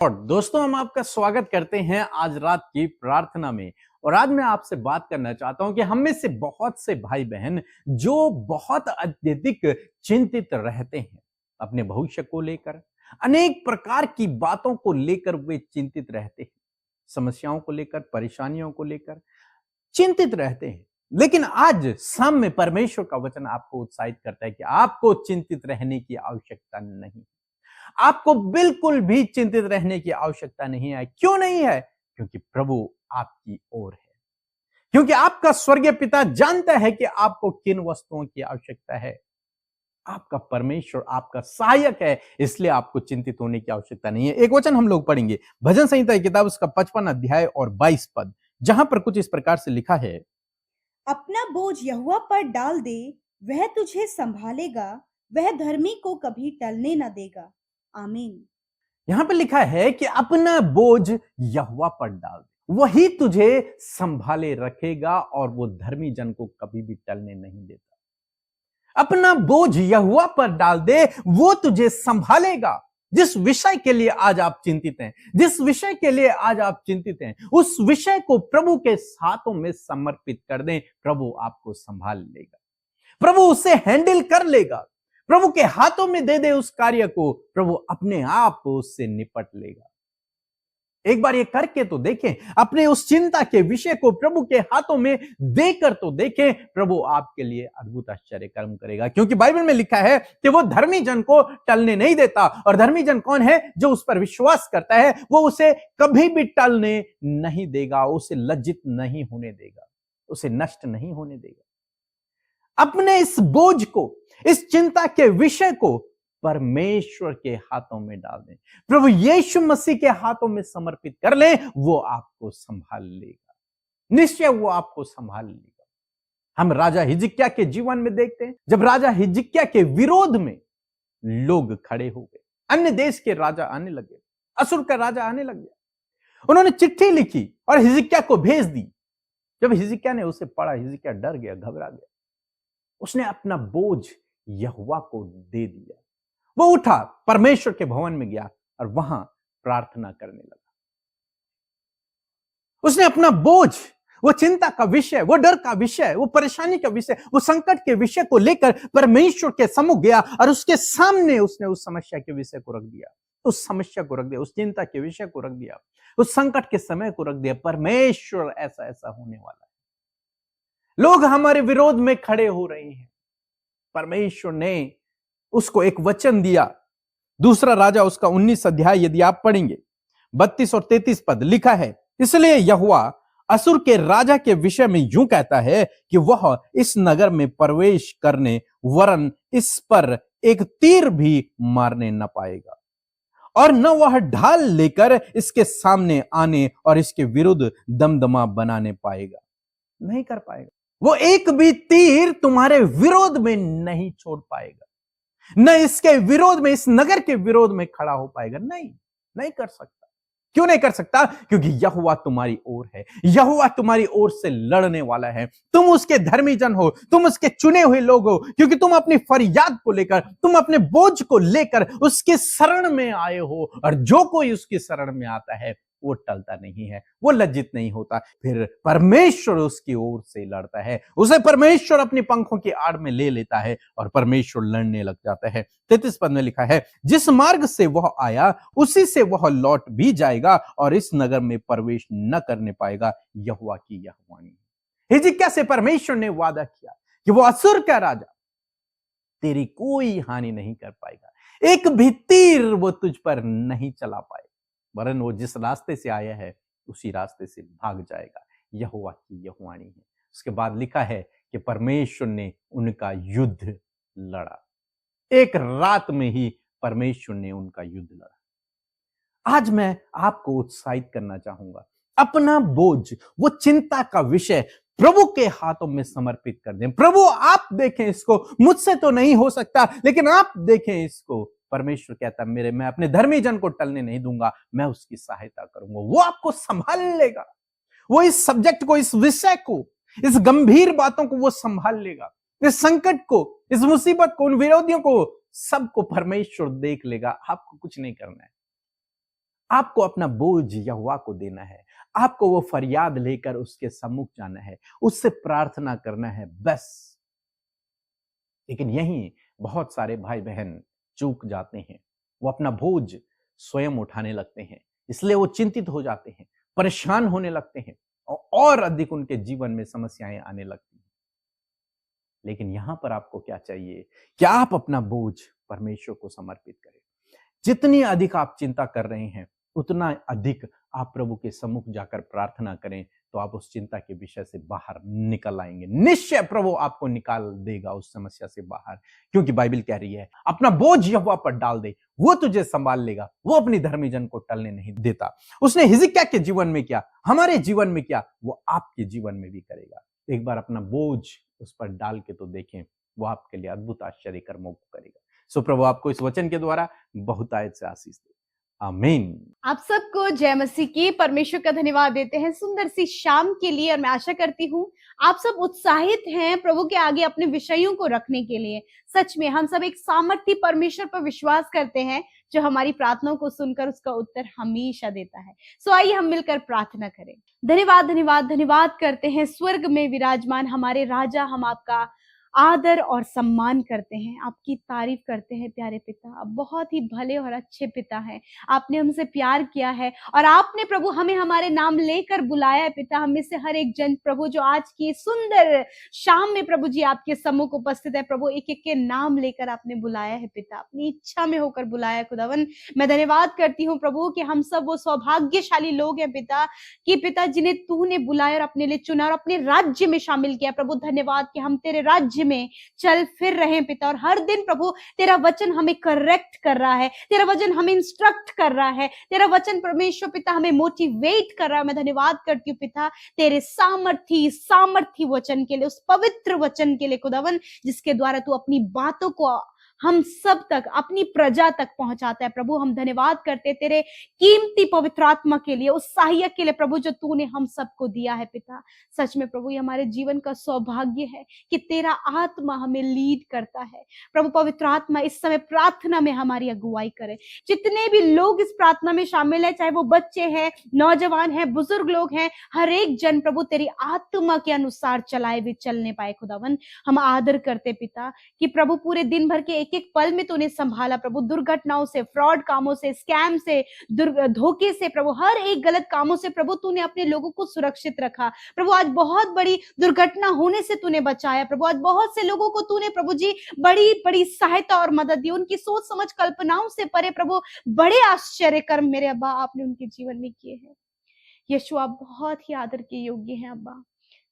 और दोस्तों, हम आपका स्वागत करते हैं आज रात की प्रार्थना में। और आज मैं आपसे बात करना चाहता हूं कि हम में से बहुत से भाई बहन जो बहुत अत्यधिक चिंतित रहते हैं अपने भविष्य को लेकर, अनेक प्रकार की बातों को लेकर वे चिंतित रहते हैं, समस्याओं को लेकर, परेशानियों को लेकर चिंतित रहते हैं। लेकिन आज शाम में परमेश्वर का वचन आपको उत्साहित करता है कि आपको चिंतित रहने की आवश्यकता नहीं, आपको बिल्कुल भी चिंतित रहने की आवश्यकता नहीं है। क्यों नहीं है? क्योंकि प्रभु आपकी ओर है, क्योंकि आपका स्वर्गीय पिता जानता है कि आपको किन वस्तुओं की आवश्यकता है। आपका परमेश्वर आपका सहायक है, इसलिए आपको चिंतित होने की आवश्यकता नहीं है। एक वचन हम लोग पढ़ेंगे, भजन संहिता की किताब उसका 55 अध्याय और 22 पद, जहां पर कुछ इस प्रकार से लिखा है, अपना बोझ यहोवा पर डाल दे, वह तुझे संभालेगा, वह धर्मी को कभी टलने न देगा। आमीन। यहां पर लिखा है कि अपना बोझ यहोवा पर डाल दे, वही तुझे संभाले रखेगा और वो धर्मी जन को कभी भी टलने नहीं देता। अपना बोझ यहोवा पर डाल दे, वो तुझे संभालेगा। जिस विषय के लिए आज आप चिंतित हैं, जिस विषय के लिए आज आप चिंतित हैं, उस विषय को प्रभु के हाथों में समर्पित कर दें, प्रभु आपको संभाल लेगा, प्रभु उसे हैंडल कर लेगा। प्रभु के हाथों में दे दे उस कार्य को, प्रभु अपने आप उससे निपट लेगा। एक बार ये करके तो देखें, अपने उस चिंता के विषय को प्रभु के हाथों में देकर तो देखें, प्रभु आपके लिए अद्भुत आश्चर्य कर्म करेगा। क्योंकि बाइबल में लिखा है कि वो धर्मी जन को टलने नहीं देता। और धर्मी जन कौन है? जो उस पर विश्वास करता है, वो उसे कभी भी टलने नहीं देगा, उसे लज्जित नहीं होने देगा, उसे नष्ट नहीं होने देगा। अपने इस बोझ को, इस चिंता के विषय को परमेश्वर के हाथों में डाल दें, प्रभु यीशु मसीह के हाथों में समर्पित कर लें, वो आपको संभाल लेगा, निश्चय वो आपको संभाल लेगा। हम राजा हिजकिय्याह के जीवन में देखते हैं, जब राजा हिजकिय्याह के विरोध में लोग खड़े हो गए, अन्य देश के राजा आने लगे, असुर का राजा आने लग गया। उन्होंने चिट्ठी लिखी और हिजकिय्याह को भेज दी। जब हिजकिय्याह ने उसे पढ़ा, हिजकिय्याह डर गया, घबरा गया। उसने अपना बोझ यहोवा को दे दिया। वो उठा, परमेश्वर के भवन में गया और वहां प्रार्थना करने लगा। उसने अपना बोझ, वो चिंता का विषय, वो डर का विषय, वो परेशानी का विषय, वो संकट के विषय को लेकर परमेश्वर के सम्मुख गया और उसके सामने उसने उस समस्या के विषय को रख दिया, उस समस्या को रख दिया, उस चिंता के विषय को रख दिया, उस संकट के समय को रख दिया। परमेश्वर ऐसा ऐसा होने वाला है, लोग हमारे विरोध में खड़े हो रहे हैं। परमेश्वर ने उसको एक वचन दिया। दूसरा राजा उसका 19 अध्याय यदि आप पढ़ेंगे, 32 और 33 पद लिखा है, इसलिए यहोवा असुर के राजा के विषय में यूं कहता है कि वह इस नगर में प्रवेश करने वरन इस पर एक तीर भी मारने न पाएगा, और न वह ढाल लेकर इसके सामने आने और इसके विरुद्ध दमदमा बनाने पाएगा। नहीं कर पाएगा। वो एक भी तीर तुम्हारे विरोध में नहीं छोड़ पाएगा, न इसके विरोध में, इस नगर के विरोध में खड़ा हो पाएगा। नहीं, नहीं कर सकता। क्यों नहीं कर सकता? क्योंकि यहोवा तुम्हारी ओर है, यहोवा तुम्हारी ओर से लड़ने वाला है। तुम उसके धर्मी जन हो, तुम उसके चुने हुए लोग हो, क्योंकि तुम अपनी फरियाद को लेकर, तुम अपने बोझ को लेकर उसके शरण में आए हो। और जो कोई उसकी शरण में आता है वो टलता नहीं है, वो लज्जित नहीं होता। फिर परमेश्वर उसकी ओर से लड़ता है, उसे परमेश्वर अपनी पंखों की आड़ में ले लेता है और परमेश्वर लड़ने लग जाता है। 33 पद में लिखा है, जिस मार्ग से वह आया उसी से वह लौट भी जाएगा और इस नगर में प्रवेश न करने पाएगा। यहोवा की यह वाणी। हिजकिय्याह से परमेश्वर ने वादा किया कि वो असुर का राजा तेरी कोई हानि नहीं कर पाएगा, एक भी तीर वो तुझ पर नहीं चला पाएगा, वरन वो जिस रास्ते से आया है उसी रास्ते से भाग जाएगा। यहोवा की यह वाणी है। उसके बाद लिखा है कि परमेश्वर ने उनका युद्ध लड़ा। एक रात में ही परमेश्वर ने उनका युद्ध लड़ा। आज मैं आपको उत्साहित करना चाहूंगा, अपना बोझ, वो चिंता का विषय प्रभु के हाथों में समर्पित कर दें। प्रभु आप देखें इसको, मुझसे तो नहीं हो सकता, लेकिन आप देखें इसको। परमेश्वर कहता है, मैं अपने धर्मी जन को टलने नहीं दूंगा, मैं उसकी सहायता करूंगा, वो आपको संभाल लेगा। वो इस सब्जेक्ट को, इस विषय को, इस गंभीर बातों को वो संभाल लेगा, इस संकट को, इस मुसीबत को, उन विरोधियों को, सबको परमेश्वर देख लेगा। आपको कुछ नहीं करना है, आपको अपना बोझ यहोवा को देना है, आपको वो फरियाद लेकर उसके सम्मुख जाना है, उससे प्रार्थना करना है, बस। लेकिन यहीं बहुत सारे भाई बहन चूक जाते हैं। वो अपना बोझ स्वयं उठाने लगते हैं, इसलिए वो चिंतित हो जाते हैं, परेशान होने लगते हैं और अधिक उनके जीवन में समस्याएं आने लगती हैं। लेकिन यहां पर आपको क्या चाहिए कि आप अपना बोझ परमेश्वर को समर्पित करें। जितनी अधिक आप चिंता कर रहे हैं, उतना अधिक आप प्रभु के सम्मुख जाकर प्रार्थना करें, तो आप उस चिंता के विषय से बाहर निकल आएंगे। निश्चय प्रभु आपको निकाल देगा उस समस्या से बाहर, क्योंकि बाइबल कह रही है अपना बोझ यहोवा पर डाल दे, वो तुझे संभाल लेगा, वो अपनी धर्मी जन को टलने नहीं देता। उसने हिजकिय्याह के जीवन में किया, हमारे जीवन में किया, वो आपके जीवन में भी करेगा। एक बार अपना बोझ उस पर डाल के तो देखें, वो आपके लिए अद्भुत आश्चर्य कर्मों को करेगा। सो प्रभु आपको इस वचन के द्वारा बहुतायत से आशीष दे। आमीन। आप सबको जय मसीह की। परमेश्वर का धन्यवाद देते हैं सुंदर सी शाम के लिए, और मैं आशा करती हूँ आप सब उत्साहित हैं प्रभु के आगे अपने विषयों को रखने के लिए। सच में हम सब एक सामर्थी परमेश्वर पर विश्वास करते हैं, जो हमारी प्रार्थनाओं को सुनकर उसका उत्तर हमेशा देता है। सो आइए हम मिलकर प्रार्थना करें। धन्यवाद धन्यवाद धन्यवाद करते हैं स्वर्ग में विराजमान हमारे राजा। हम आपका आदर और सम्मान करते हैं, आपकी तारीफ करते हैं प्यारे पिता। आप बहुत ही भले और अच्छे पिता हैं। आपने हमसे प्यार किया है और आपने प्रभु हमें हमारे नाम लेकर बुलाया है पिता। हम में से हर एक जन प्रभु जो आज की सुंदर शाम में प्रभु जी आपके सम्मुख उपस्थित है, प्रभु एक एक के नाम लेकर आपने बुलाया है पिता, अपनी इच्छा में होकर बुलाया है खुदावन। मैं धन्यवाद करती हूँ प्रभु कि हम सब वो सौभाग्यशाली लोग हैं पिता, कि पिता जिन्हें तूने बुलाया और अपने लिए चुना और अपने राज्य में शामिल किया। प्रभु धन्यवाद कि हम तेरे राज्य में चल फिर रहे हैं पिता, और हर दिन प्रभु तेरा वचन हमें करेक्ट कर रहा है, तेरा वचन हमें इंस्ट्रक्ट कर रहा है, तेरा वचन परमेश्वर पिता हमें मोटिवेट कर रहा है। मैं धन्यवाद करती हूँ पिता तेरे सामर्थी वचन के लिए, उस पवित्र वचन के लिए खुदावन, जिसके द्वारा तू अपनी बातों को हम सब तक, अपनी प्रजा तक पहुंचाता है। प्रभु हम धन्यवाद करते तेरे कीमती पवित्र आत्मा के लिए, उस सहायक के लिए प्रभु जो तूने हम सबको दिया है पिता। सच में प्रभु ये हमारे जीवन का सौभाग्य है कि तेरा आत्मा हमें लीड करता है। प्रभु पवित्र आत्मा इस समय प्रार्थना में हमारी अगुवाई करे। जितने भी लोग इस प्रार्थना में शामिल है, चाहे वो बच्चे हैं, नौजवान हैं, बुजुर्ग लोग हैं, हर एक जन प्रभु तेरी आत्मा के अनुसार चलाए हुए चलने पाए खुदावन। हम आदर करते पिता कि प्रभु पूरे दिन भर के एक एक पल में तूने संभाला प्रभु, दुर्घटनाओं से, फ्रॉड कामों से, स्कैम से, धोखे से, प्रभु हर एक गलत कामों से प्रभु तूने अपने लोगों को सुरक्षित रखा। प्रभु आज बहुत बड़ी दुर्घटना होने से तूने बचाया प्रभु। आज बहुत से लोगों को तूने प्रभु जी बड़ी बड़ी सहायता और मदद दी, उनकी सोच समझ कल्पनाओं से परे प्रभु बड़े आश्चर्य कर्म मेरे अब्बा आपने उनके जीवन में किए हैं। यीशु आप बहुत ही आदर के योग्य हैं अब्बा।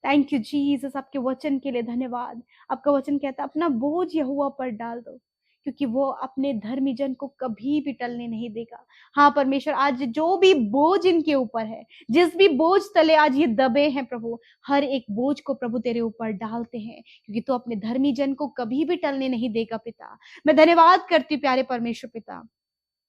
थैंक यू जीसस, आपके वचन के लिए धन्यवाद। आपका वचन कहता है अपना बोझ यहोवा पर डाल दो, क्योंकि वो अपने धर्मी जन को कभी भी टलने नहीं देगा। हाँ परमेश्वर, आज जो भी बोझ इनके ऊपर है, जिस भी बोझ तले आज ये दबे हैं प्रभु, हर एक बोझ को प्रभु तेरे ऊपर डालते हैं, क्योंकि तू अपने धर्मी जन को कभी भी टलने नहीं देगा पिता। मैं धन्यवाद करती हूँ प्यारे परमेश्वर पिता,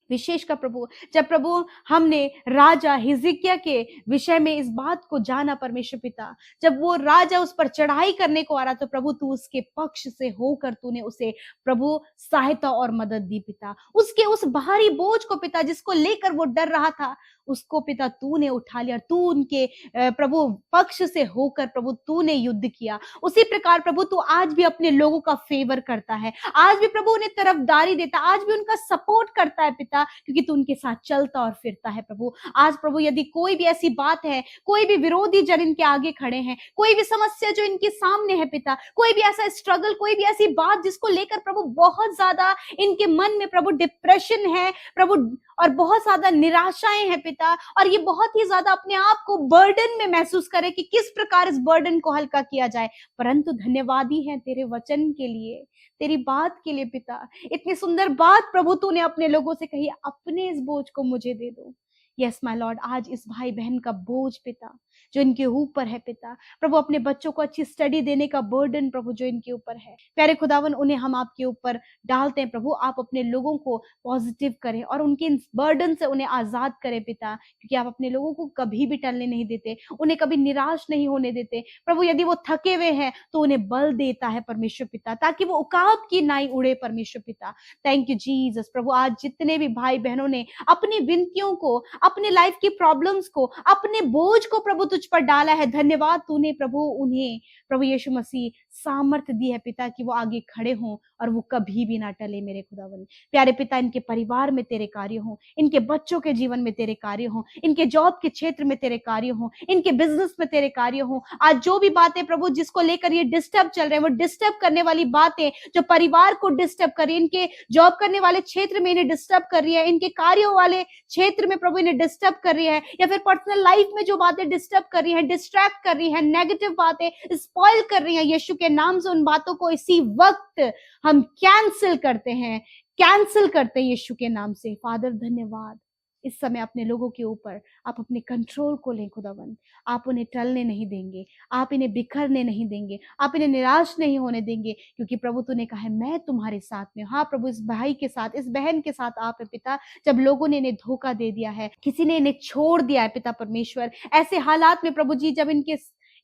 विशेष का प्रभु जब प्रभु हमने राजा हिजकिय्याह के विषय में इस बात को जाना परमेश्वर पिता, जब वो राजा उस पर चढ़ाई करने को आ रहा, तो प्रभु तू उसके पक्ष से होकर तूने उसे प्रभु सहायता और मदद दी पिता। उसके उस भारी बोझ को पिता, जिसको लेकर वो डर रहा था, उसको पिता तूने उठा लिया। तू उनके प्रभु पक्ष से होकर प्रभु तूने युद्ध किया। उसी प्रकार प्रभु तू आज भी अपने लोगों का फेवर करता है, आज भी प्रभु उन्हें तरफदारी देता, आज भी उनका सपोर्ट करता है पिता, क्योंकि तू उनके साथ चलता और फिरता है प्रभु। आज प्रभु यदि कोई भी ऐसी बात है, कोई भी विरोधी जन इनके आगे खड़े हैं, कोई भी समस्या जो इनके सामने है पिता, कोई भी ऐसा स्ट्रगल, कोई भी ऐसी बात जिसको लेकर प्रभु बहुत ज्यादा इनके मन में प्रभु डिप्रेशन है प्रभु, और बहुत ज्यादा निराशाएं हैं पिता, और ये बहुत ही ज्यादा अपने आप को बर्डन में महसूस करे कि किस प्रकार इस बर्डन को हल्का किया जाए, परंतु धन्यवादी हैं तेरे वचन के लिए, तेरी बात के लिए पिता। इतनी सुंदर बात प्रभु तूने अपने लोगों से कही, अपने इस बोझ को मुझे दे दो। यस माय लॉर्ड, आज इस भाई बहन का बोझ पिता जो इनके ऊपर है पिता, प्रभु अपने बच्चों को अच्छी स्टडी देने का बर्डन प्रभु जो इनके ऊपर है, प्यारे खुदावन उन्हें हम आपके ऊपर डालते हैं प्रभु। आप अपने लोगों को पॉजिटिव करें और उनके इन बर्डन से उन्हें आजाद करें पिता, क्योंकि आप अपने लोगों को कभी भी टलने नहीं देते, उन्हें कभी निराश नहीं होने देते प्रभु। यदि वो थके हुए हैं तो उन्हें बल देता है परमेश्वर पिता, ताकि वो उकाब की नाई उड़े परमेश्वर पिता। थैंक यू जीसस प्रभु। आज जितने भी भाई बहनों ने अपनी विनतियों को, अपने लाइफ की प्रॉब्लम्स को, अपने बोझ को प्रभु तुझ पर डाला है, धन्यवाद तूने प्रभु उन्हें प्रभु यीशु मसीह सामर्थ्य दी है पिता कि वो आगे खड़े हों और वो कभी भी ना टले मेरे खुदावन। प्यारे पिता, इनके परिवार में तेरे कार्य हों, इनके बच्चों के जीवन में तेरे कार्य हों, इनके जॉब के क्षेत्र में तेरे कार्य हों, इनके बिजनेस में तेरे कार्य हों। आज जो भी बातें प्रभु जिसको लेकर ये डिस्टर्ब चल रहे हैं, वो डिस्टर्ब करने वाली बातें जो परिवार को डिस्टर्ब कर रही है, इनके जॉब करने वाले क्षेत्र में इन्हें डिस्टर्ब कर रही है, इनके कार्यों वाले क्षेत्र में प्रभु इन्हें डिस्टर्ब कर रही है, या फिर पर्सनल लाइफ में जो बातें डिस्टर्ब कर रही है, डिस्ट्रैक्ट कर रही है, नेगेटिव बातें स्पॉइल कर रही है, यीशु के नाम से उन बातों को इसी वक्त हम कैंसिल करते हैं, कैंसिल करते हैं यीशु के नाम से। फादर धन्यवाद, इस समय अपने लोगों के ऊपर आप अपने कंट्रोल को लें खुदावन। आप उन्हें टलने नहीं देंगे, आप इन्हें बिखरने नहीं देंगे, आप इन्हें निराश नहीं होने देंगे, क्योंकि प्रभु तूने कहा है मैं तुम्हारे साथ में हूं। हाँ प्रभु, इस भाई के साथ, इस बहन के साथ आप है पिता। जब लोगों ने इन्हें धोखा दे दिया है, किसी ने इन्हें छोड़ दिया है पिता परमेश्वर, ऐसे हालात में प्रभु जी जब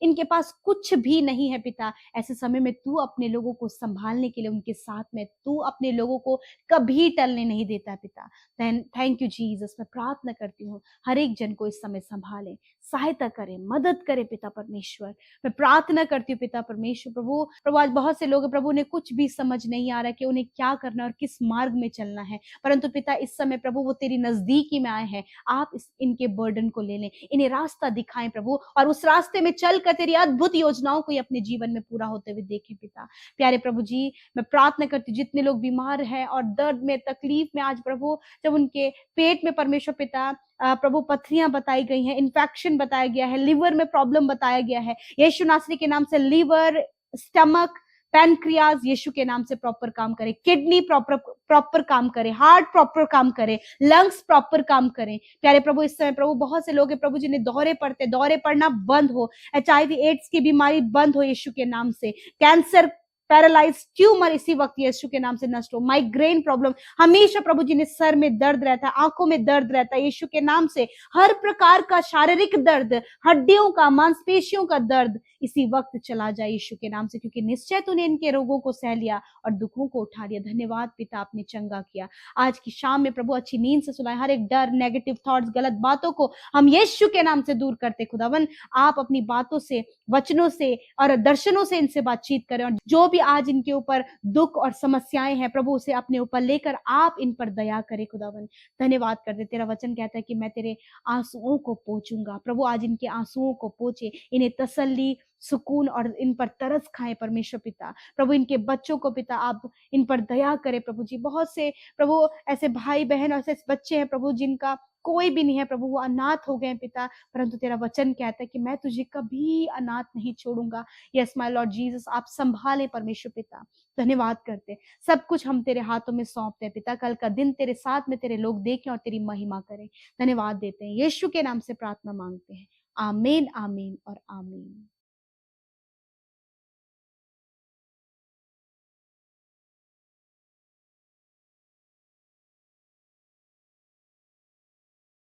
इनके पास कुछ भी नहीं है पिता, ऐसे समय में तू अपने लोगों को संभालने के लिए उनके साथ में, तू अपने लोगों को कभी टलने नहीं देता पिता। Thank you Jesus. मैं प्रार्थना करती हूँ हर एक जन को इस समय संभाले, सहायता करे, मदद करे पिता परमेश्वर। मैं प्रार्थना करती हूँ पिता परमेश्वर। प्रभु आज बहुत से लोग प्रभु उन्हें कुछ भी समझ नहीं आ रहा कि उन्हें क्या करना और किस मार्ग में चलना है, परंतु पिता इस समय प्रभु वो तेरी नजदीकी में आए हैं। आप इनके बर्डन को ले लें, इन्हें रास्ता दिखाएं प्रभु, और उस रास्ते में चल कर तेरी अद्भुत योजनाओं को अपने जीवन में पूरा होते हुए देखें पिता। प्यारे प्रभु जी, मैं प्रार्थना करती हूँ जितने लोग बीमार हैं और दर्द में, तकलीफ में, आज प्रभु जब उनके पेट में परमेश्वर पिता प्रभु पथरियां बताई गई हैं, इन्फेक्शन बताया गया है, लिवर में प्रॉब्लम बताया गया है, यीशु नासरी के नाम से लिवर, स्टमक, पैनक्रियाज यीशु के नाम से प्रॉपर काम करे, किडनी प्रॉपर काम करे, हार्ट प्रॉपर काम करे, लंग्स प्रॉपर काम करें। प्यारे प्रभु इस समय प्रभु बहुत से लोग हैं प्रभु जिन्हें दौरे पड़ना बंद हो, HIV एड्स की बीमारी बंद हो यीशु के नाम से, कैंसर, पैरालाइज, ट्यूमर इसी वक्त यीशु के नाम से नष्ट हो, माइग्रेन प्रॉब्लम, हमेशा प्रभु जिन्हें सर में दर्द रहता है, आंखों में दर्द रहता है, यीशु के नाम से हर प्रकार का शारीरिक दर्द, हड्डियों का, मांसपेशियों का दर्द इसी वक्त चला जाए यीशु के नाम से, क्योंकि निश्चय तूने इनके रोगों को सह लिया और दुखों को उठा लिया। धन्यवाद पिता, आपने चंगा किया। आज की शाम में प्रभु अच्छी नींद से सुलाए, हर एक डर, नेगेटिव थॉट्स, गलत बातों को हम यीशु के नाम से दूर करते खुदावन। आप अपनी बातों से, वचनों से और दर्शनों से इनसे बातचीत करें, और जो भी आज इनके ऊपर दुख और समस्याएं हैं प्रभु उसे अपने ऊपर लेकर आप इन पर दया करें खुदावन। धन्यवाद कर दे, तेरा वचन कहता है कि मैं तेरे आंसुओं को पोंछूंगा। प्रभु आज इनके आंसुओं को पोंछे, इन्हें तसल्ली, सुकून और इन पर तरस खाएं परमेश्वर पिता। प्रभु इनके बच्चों को पिता आप इन पर दया करें प्रभु जी। बहुत से प्रभु ऐसे भाई बहन और ऐसे बच्चे हैं प्रभु जिनका कोई भी नहीं है प्रभु, वो अनाथ हो गए पिता, परंतु तेरा वचन कहता है कि मैं तुझे कभी अनाथ नहीं छोड़ूंगा। यस माय लॉर्ड जीसस, आप संभाले परमेश्वर पिता। धन्यवाद करते, सब कुछ हम तेरे हाथों में सौंपते हैं पिता। कल का दिन तेरे साथ में तेरे लोग देखें और तेरी महिमा करें। धन्यवाद देते हैं, यीशु के नाम से प्रार्थना मांगते हैं। आमीन, आमीन और आमीन।